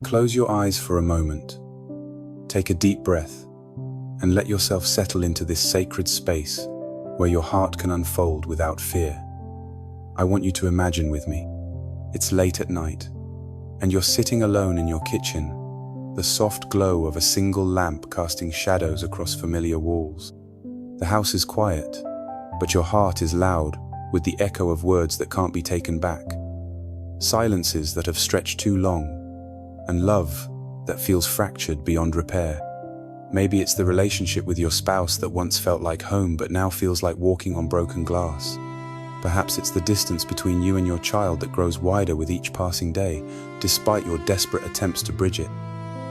Close your eyes for a moment. Take a deep breath and let yourself settle into this sacred space where your heart can unfold without fear. I want you to imagine with me. It's late at night, and you're sitting alone in your kitchen, the soft glow of a single lamp casting shadows across familiar walls. The house is quiet, but your heart is loud with the echo of words that can't be taken back. Silences that have stretched too long, and love that feels fractured beyond repair. Maybe it's the relationship with your spouse that once felt like home but now feels like walking on broken glass. Perhaps it's the distance between you and your child that grows wider with each passing day, despite your desperate attempts to bridge it.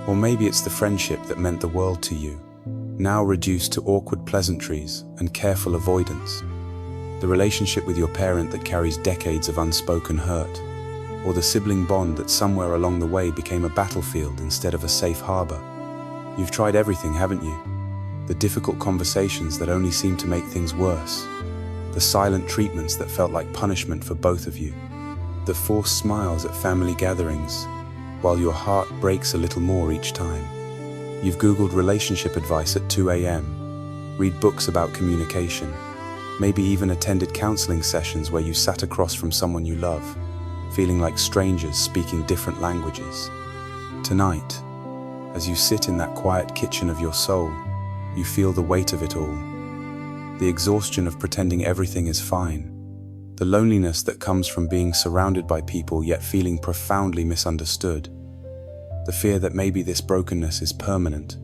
Or maybe it's the friendship that meant the world to you, now reduced to awkward pleasantries and careful avoidance. The relationship with your parent that carries decades of unspoken hurt. Or the sibling bond that somewhere along the way became a battlefield instead of a safe harbor. You've tried everything, haven't you? The difficult conversations that only seem to make things worse. The silent treatments that felt like punishment for both of you. The forced smiles at family gatherings, while your heart breaks a little more each time. You've Googled relationship advice at 2 a.m., read books about communication, maybe even attended counseling sessions where you sat across from someone you love, feeling like strangers speaking different languages. Tonight, as you sit in that quiet kitchen of your soul, you feel the weight of it all. The exhaustion of pretending everything is fine. The loneliness that comes from being surrounded by people yet feeling profoundly misunderstood. The fear that maybe this brokenness is permanent,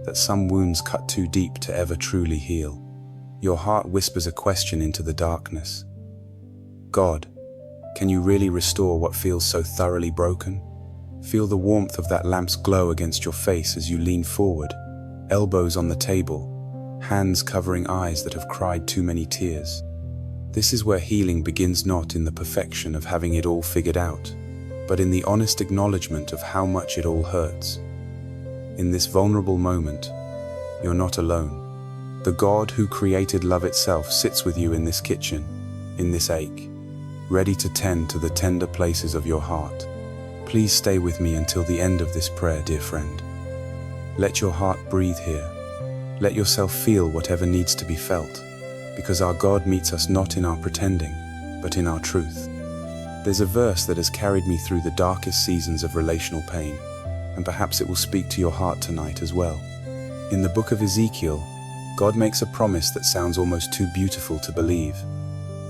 that some wounds cut too deep to ever truly heal. Your heart whispers a question into the darkness. God, can you really restore what feels so thoroughly broken? Feel the warmth of that lamp's glow against your face as you lean forward, elbows on the table, hands covering eyes that have cried too many tears. This is where healing begins, not in the perfection of having it all figured out, but in the honest acknowledgement of how much it all hurts. In this vulnerable moment, you're not alone. The God who created love itself sits with you in this kitchen, in this ache, ready to tend to the tender places of your heart. Please stay with me until the end of this prayer, dear friend. Let your heart breathe here. Let yourself feel whatever needs to be felt, because our God meets us not in our pretending, but in our truth. There's a verse that has carried me through the darkest seasons of relational pain, and perhaps it will speak to your heart tonight as well. In the book of Ezekiel, God makes a promise that sounds almost too beautiful to believe.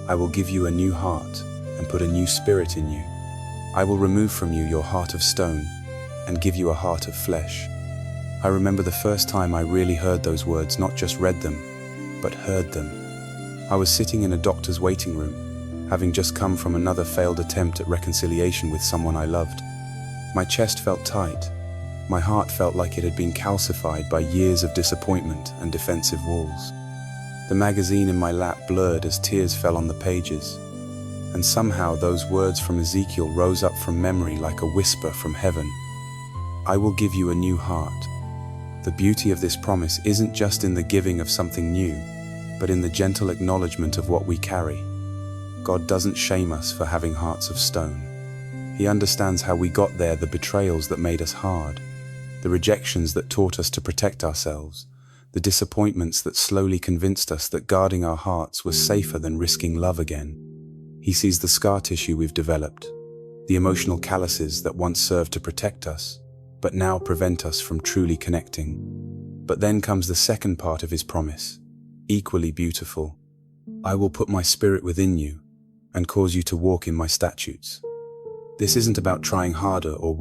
I will give you a new heart and put a new spirit in you. I will remove from you your heart of stone and give you a heart of flesh. I remember the first time I really heard those words, not just read them, but heard them. I was sitting in a doctor's waiting room, having just come from another failed attempt at reconciliation with someone I loved. My chest felt tight. My heart felt like it had been calcified by years of disappointment and defensive walls. The magazine in my lap blurred as tears fell on the pages, and somehow those words from Ezekiel rose up from memory like a whisper from heaven. I will give you a new heart. The beauty of this promise isn't just in the giving of something new, but in the gentle acknowledgement of what we carry. God doesn't shame us for having hearts of stone. He understands how we got there, the betrayals that made us hard, the rejections that taught us to protect ourselves, the disappointments that slowly convinced us that guarding our hearts was safer than risking love again. He sees the scar tissue we've developed, the emotional calluses that once served to protect us, but now prevent us from truly connecting. But then comes the second part of his promise, equally beautiful. I will put my spirit within you and cause you to walk in my statutes. This isn't about trying harder or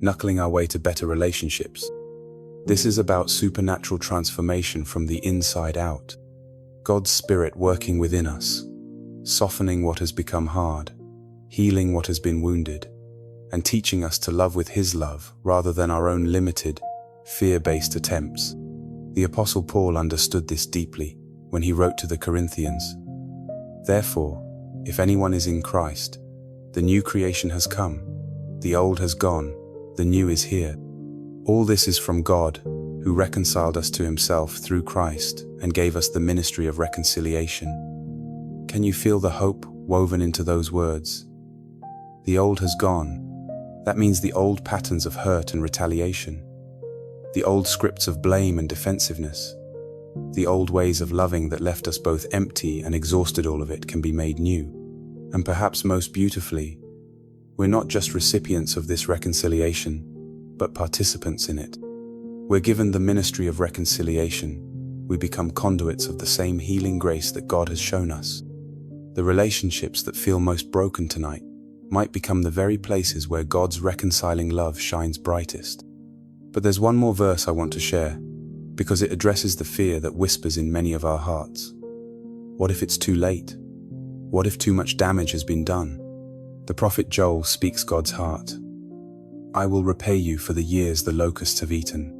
knuckling our way to better relationships. This is about supernatural transformation from the inside out. God's Spirit working within us, softening what has become hard, healing what has been wounded, and teaching us to love with His love rather than our own limited, fear-based attempts. The Apostle Paul understood this deeply when he wrote to the Corinthians, "Therefore, if anyone is in Christ, the new creation has come, the old has gone, the new is here. All this is from God, who reconciled us to Himself through Christ and gave us the ministry of reconciliation." Can you feel the hope woven into those words? The old has gone. That means the old patterns of hurt and retaliation, the old scripts of blame and defensiveness, the old ways of loving that left us both empty and exhausted, all of it can be made new. And perhaps most beautifully, we're not just recipients of this reconciliation, but participants in it. We're given the ministry of reconciliation. We become conduits of the same healing grace that God has shown us. The relationships that feel most broken tonight might become the very places where God's reconciling love shines brightest. But there's one more verse I want to share, because it addresses the fear that whispers in many of our hearts. What if it's too late? What if too much damage has been done? The prophet Joel speaks God's heart. I will repay you for the years the locusts have eaten.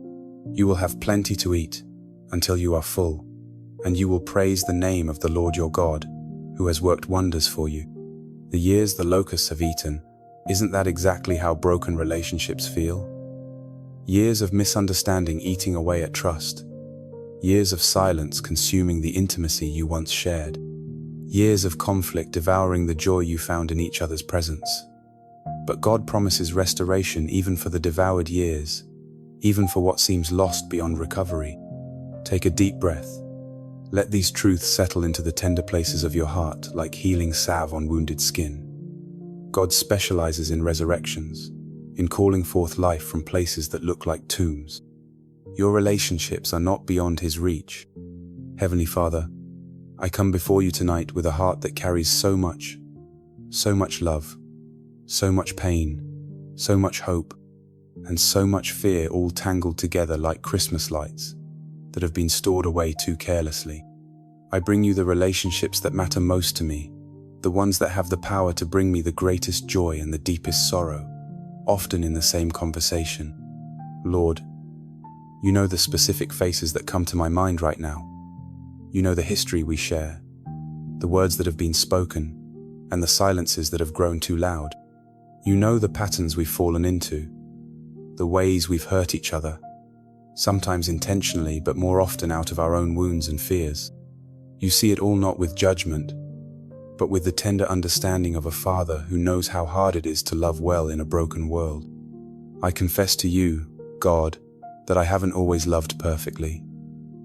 You will have plenty to eat until you are full, and you will praise the name of the Lord your God, who has worked wonders for you. The years the locusts have eaten, isn't that exactly how broken relationships feel? Years of misunderstanding eating away at trust. Years of silence consuming the intimacy you once shared. Years of conflict devouring the joy you found in each other's presence. But God promises restoration even for the devoured years, even for what seems lost beyond recovery. Take a deep breath. Let these truths settle into the tender places of your heart like healing salve on wounded skin. God specializes in resurrections, in calling forth life from places that look like tombs. Your relationships are not beyond His reach. Heavenly Father, I come before you tonight with a heart that carries so much love, so much pain, so much hope, and so much fear, all tangled together like Christmas lights that have been stored away too carelessly. I bring you the relationships that matter most to me, the ones that have the power to bring me the greatest joy and the deepest sorrow, often in the same conversation. Lord, you know the specific faces that come to my mind right now. You know the history we share, the words that have been spoken, and the silences that have grown too loud. You know the patterns we've fallen into, the ways we've hurt each other, sometimes intentionally, but more often out of our own wounds and fears. You see it all not with judgment, but with the tender understanding of a Father who knows how hard it is to love well in a broken world. I confess to you, God, that I haven't always loved perfectly.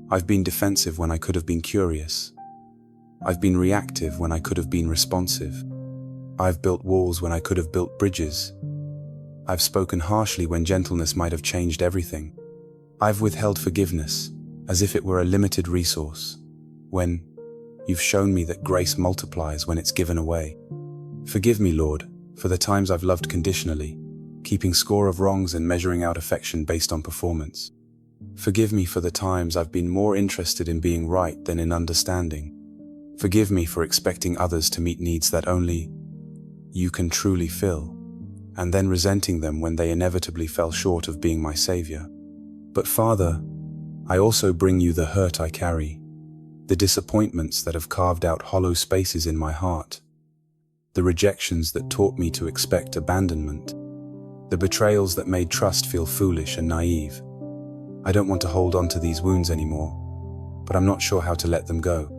I've been defensive when I could have been curious. I've been reactive when I could have been responsive. I've built walls when I could have built bridges. I've spoken harshly when gentleness might have changed everything. I've withheld forgiveness as if it were a limited resource, when you've shown me that grace multiplies when it's given away. Forgive me, Lord, for the times I've loved conditionally, keeping score of wrongs and measuring out affection based on performance. Forgive me for the times I've been more interested in being right than in understanding. Forgive me for expecting others to meet needs that only you can truly fill, and then resenting them when they inevitably fell short of being my Savior. But Father, I also bring you the hurt I carry, the disappointments that have carved out hollow spaces in my heart, the rejections that taught me to expect abandonment, the betrayals that made trust feel foolish and naive. I don't want to hold on to these wounds anymore, but I'm not sure how to let them go.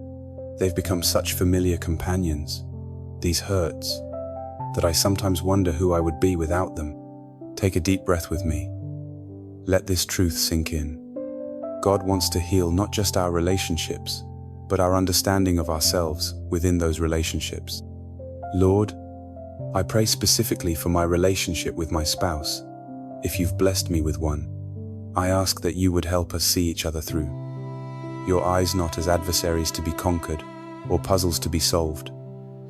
They've become such familiar companions, these hurts, that I sometimes wonder who I would be without them. Take a deep breath with me. Let this truth sink in. God wants to heal not just our relationships, but our understanding of ourselves within those relationships. Lord, I pray specifically for my relationship with my spouse. If you've blessed me with one, I ask that you would help us see each other through. Your eyes not as adversaries to be conquered or puzzles to be solved,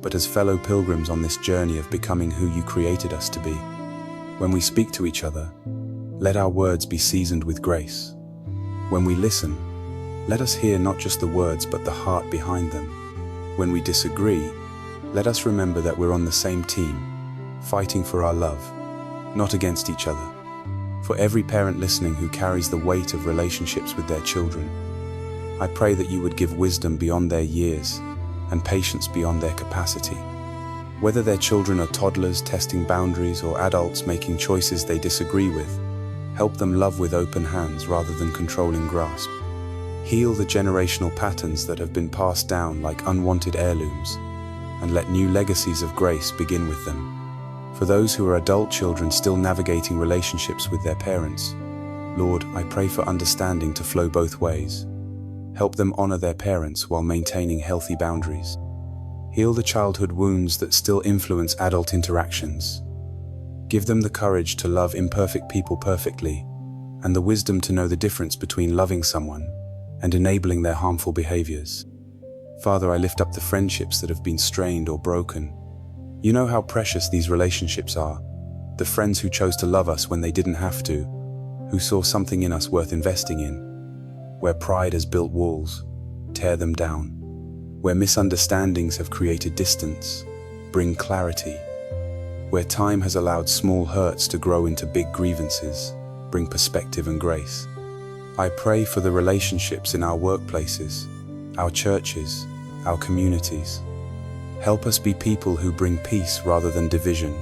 but as fellow pilgrims on this journey of becoming who you created us to be. When we speak to each other, let our words be seasoned with grace. When we listen, let us hear not just the words but the heart behind them. When we disagree, let us remember that we're on the same team, fighting for our love, not against each other. For every parent listening who carries the weight of relationships with their children, I pray that you would give wisdom beyond their years and patience beyond their capacity. Whether their children are toddlers testing boundaries or adults making choices they disagree with, help them love with open hands rather than controlling grasp. Heal the generational patterns that have been passed down like unwanted heirlooms, and let new legacies of grace begin with them. For those who are adult children still navigating relationships with their parents, Lord, I pray for understanding to flow both ways. Help them honor their parents while maintaining healthy boundaries. Heal the childhood wounds that still influence adult interactions. Give them the courage to love imperfect people perfectly, and the wisdom to know the difference between loving someone and enabling their harmful behaviors. Father, I lift up the friendships that have been strained or broken. You know how precious these relationships are. The friends who chose to love us when they didn't have to, who saw something in us worth investing in. Where pride has built walls, tear them down. Where misunderstandings have created distance, bring clarity. Where time has allowed small hurts to grow into big grievances, bring perspective and grace. I pray for the relationships in our workplaces, our churches, our communities. Help us be people who bring peace rather than division,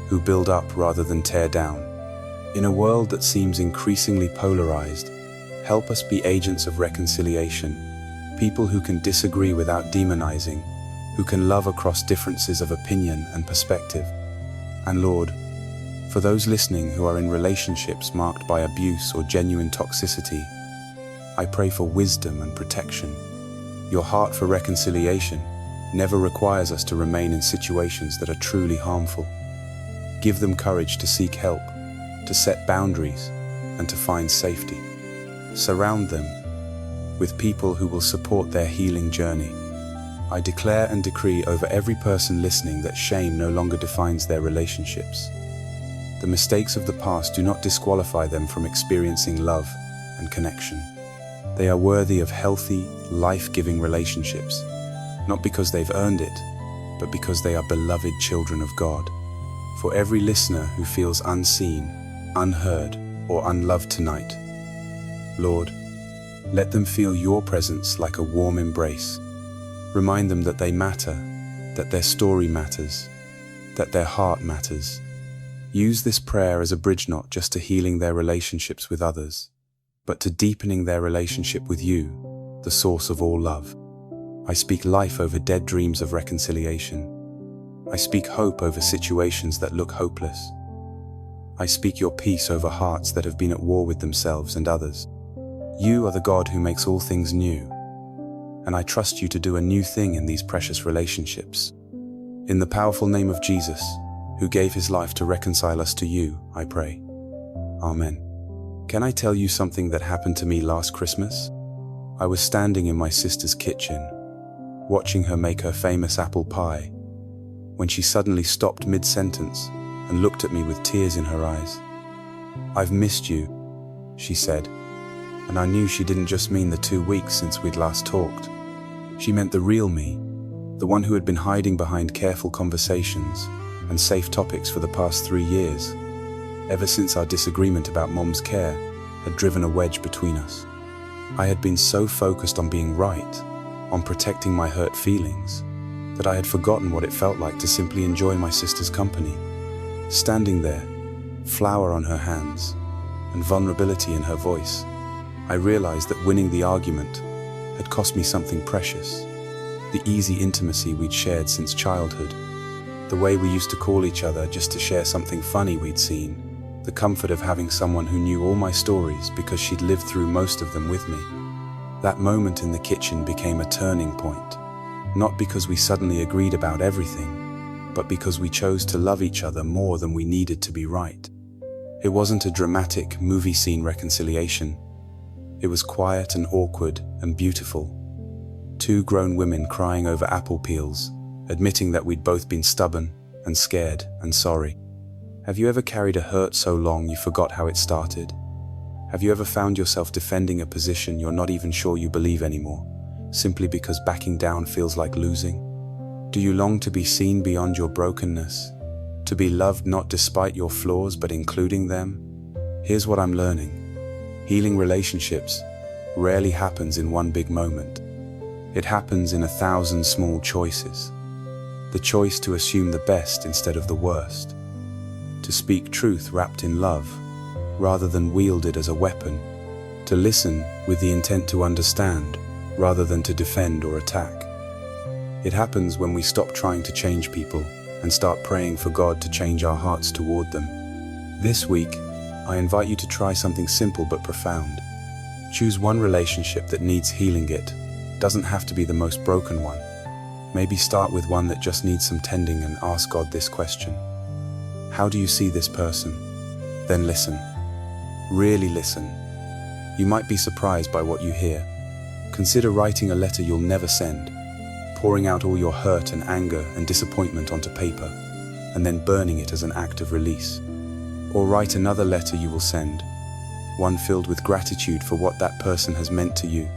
who build up rather than tear down. In a world that seems increasingly polarized, help us be agents of reconciliation, people who can disagree without demonizing, who can love across differences of opinion and perspective. And Lord, for those listening who are in relationships marked by abuse or genuine toxicity, I pray for wisdom and protection. Your heart for reconciliation never requires us to remain in situations that are truly harmful. Give them courage to seek help, to set boundaries, and to find safety. Surround them with people who will support their healing journey. I declare and decree over every person listening that shame no longer defines their relationships. The mistakes of the past do not disqualify them from experiencing love and connection. They are worthy of healthy, life-giving relationships, not because they've earned it, but because they are beloved children of God. For every listener who feels unseen, unheard, or unloved tonight, Lord, let them feel your presence like a warm embrace. Remind them that they matter, that their story matters, that their heart matters. Use this prayer as a bridge not just to healing their relationships with others, but to deepening their relationship with you, the source of all love. I speak life over dead dreams of reconciliation. I speak hope over situations that look hopeless. I speak your peace over hearts that have been at war with themselves and others. You are the God who makes all things new, and I trust you to do a new thing in these precious relationships. In the powerful name of Jesus, who gave his life to reconcile us to you, I pray. Amen. Can I tell you something that happened to me last Christmas? I was standing in my sister's kitchen, watching her make her famous apple pie, when she suddenly stopped mid-sentence and looked at me with tears in her eyes. "I've missed you," she said. And I knew she didn't just mean the 2 weeks since we'd last talked. She meant the real me, the one who had been hiding behind careful conversations and safe topics for the past 3 years, ever since our disagreement about Mom's care had driven a wedge between us. I had been so focused on being right, on protecting my hurt feelings, that I had forgotten what it felt like to simply enjoy my sister's company. Standing there, flour on her hands and vulnerability in her voice, I realized that winning the argument had cost me something precious. The easy intimacy we'd shared since childhood, the way we used to call each other just to share something funny we'd seen, the comfort of having someone who knew all my stories because she'd lived through most of them with me. That moment in the kitchen became a turning point, not because we suddenly agreed about everything, but because we chose to love each other more than we needed to be right. It wasn't a dramatic movie scene reconciliation. It was quiet and awkward and beautiful. 2 grown women crying over apple peels, admitting that we'd both been stubborn and scared and sorry. Have you ever carried a hurt so long you forgot how it started? Have you ever found yourself defending a position you're not even sure you believe anymore, simply because backing down feels like losing? Do you long to be seen beyond your brokenness? To be loved not despite your flaws but including them? Here's what I'm learning. Healing relationships rarely happens in one big moment. It happens in 1,000 small choices. The choice to assume the best instead of the worst. To speak truth wrapped in love, rather than wield it as a weapon. To listen with the intent to understand, rather than to defend or attack. It happens when we stop trying to change people and start praying for God to change our hearts toward them. This week, I invite you to try something simple but profound. Choose one relationship that needs healing. It doesn't have to be the most broken one. Maybe start with one that just needs some tending and ask God this question: how do you see this person? Then listen. Really listen. You might be surprised by what you hear. Consider writing a letter you'll never send, pouring out all your hurt and anger and disappointment onto paper, and then burning it as an act of release. Or write another letter you will send, one filled with gratitude for what that person has meant to you,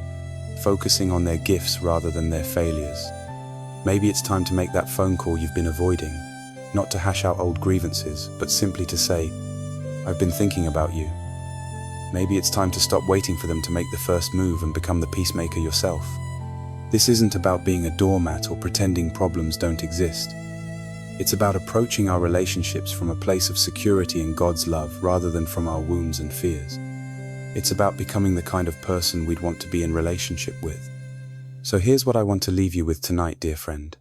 focusing on their gifts rather than their failures. Maybe it's time to make that phone call you've been avoiding, not to hash out old grievances, but simply to say, "I've been thinking about you." Maybe it's time to stop waiting for them to make the first move and become the peacemaker yourself. This isn't about being a doormat or pretending problems don't exist. It's about approaching our relationships from a place of security in God's love rather than from our wounds and fears. It's about becoming the kind of person we'd want to be in relationship with. So here's what I want to leave you with tonight, dear friend.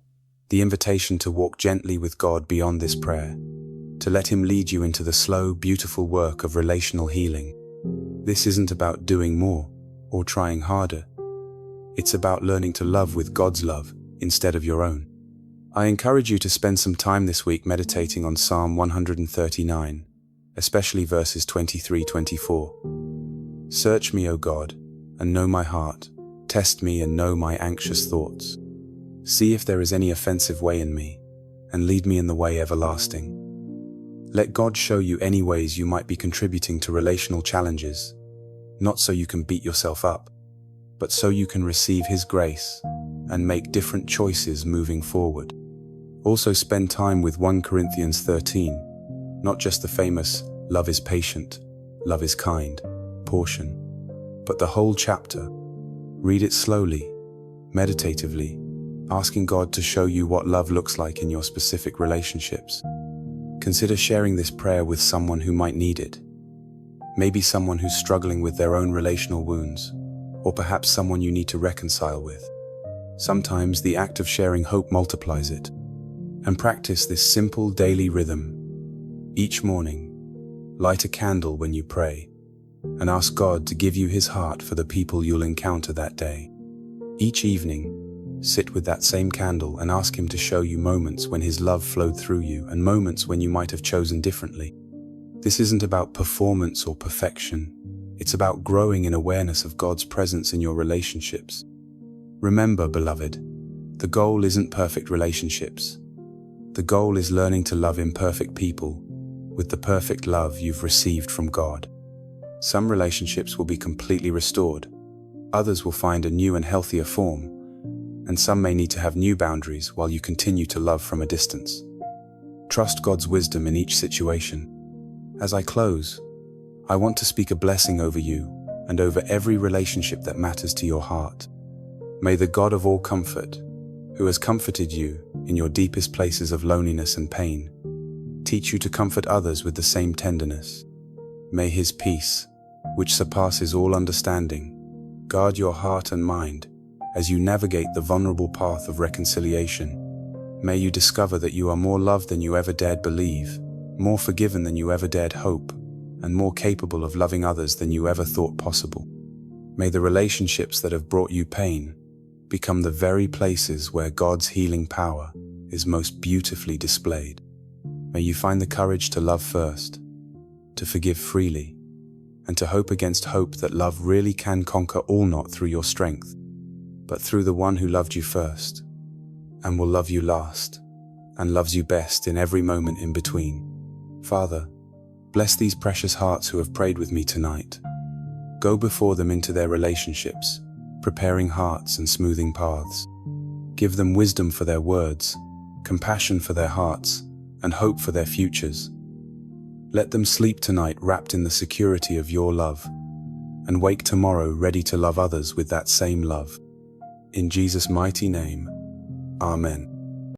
The invitation to walk gently with God beyond this prayer, to let Him lead you into the slow, beautiful work of relational healing. This isn't about doing more or trying harder. It's about learning to love with God's love instead of your own. I encourage you to spend some time this week meditating on Psalm 139, especially verses 23-24. Search me, O God, and know my heart. Test me and know my anxious thoughts. See if there is any offensive way in me, and lead me in the way everlasting. Let God show you any ways you might be contributing to relational challenges, not so you can beat yourself up, but so you can receive His grace and make different choices moving forward. Also spend time with 1 Corinthians 13, not just the famous "love is patient, love is kind" portion, but the whole chapter. Read it slowly, meditatively, asking God to show you what love looks like in your specific relationships. Consider sharing this prayer with someone who might need it. Maybe someone who's struggling with their own relational wounds, or perhaps someone you need to reconcile with. Sometimes the act of sharing hope multiplies it. And practice this simple daily rhythm. Each morning, light a candle when you pray, and ask God to give you His heart for the people you'll encounter that day. Each evening, sit with that same candle and ask Him to show you moments when His love flowed through you and moments when you might have chosen differently. This isn't about performance or perfection. It's about growing in awareness of God's presence in your relationships. Remember, beloved, the goal isn't perfect relationships. The goal is learning to love imperfect people with the perfect love you've received from God. Some relationships will be completely restored. Others will find a new and healthier form. And some may need to have new boundaries while you continue to love from a distance. Trust God's wisdom in each situation. As I close, I want to speak a blessing over you and over every relationship that matters to your heart. May the God of all comfort, who has comforted you in your deepest places of loneliness and pain, teach you to comfort others with the same tenderness. May His peace, which surpasses all understanding, guard your heart and mind as you navigate the vulnerable path of reconciliation. May you discover that you are more loved than you ever dared believe, more forgiven than you ever dared hope, and more capable of loving others than you ever thought possible. May the relationships that have brought you pain become the very places where God's healing power is most beautifully displayed. May you find the courage to love first, to forgive freely, and to hope against hope that love really can conquer all, not through your strength, but through the one who loved you first, and will love you last, and loves you best in every moment in between. Father, bless these precious hearts who have prayed with me tonight. Go before them into their relationships, preparing hearts and smoothing paths. Give them wisdom for their words, compassion for their hearts, and hope for their futures. Let them sleep tonight wrapped in the security of your love, and wake tomorrow ready to love others with that same love. In Jesus' mighty name, Amen.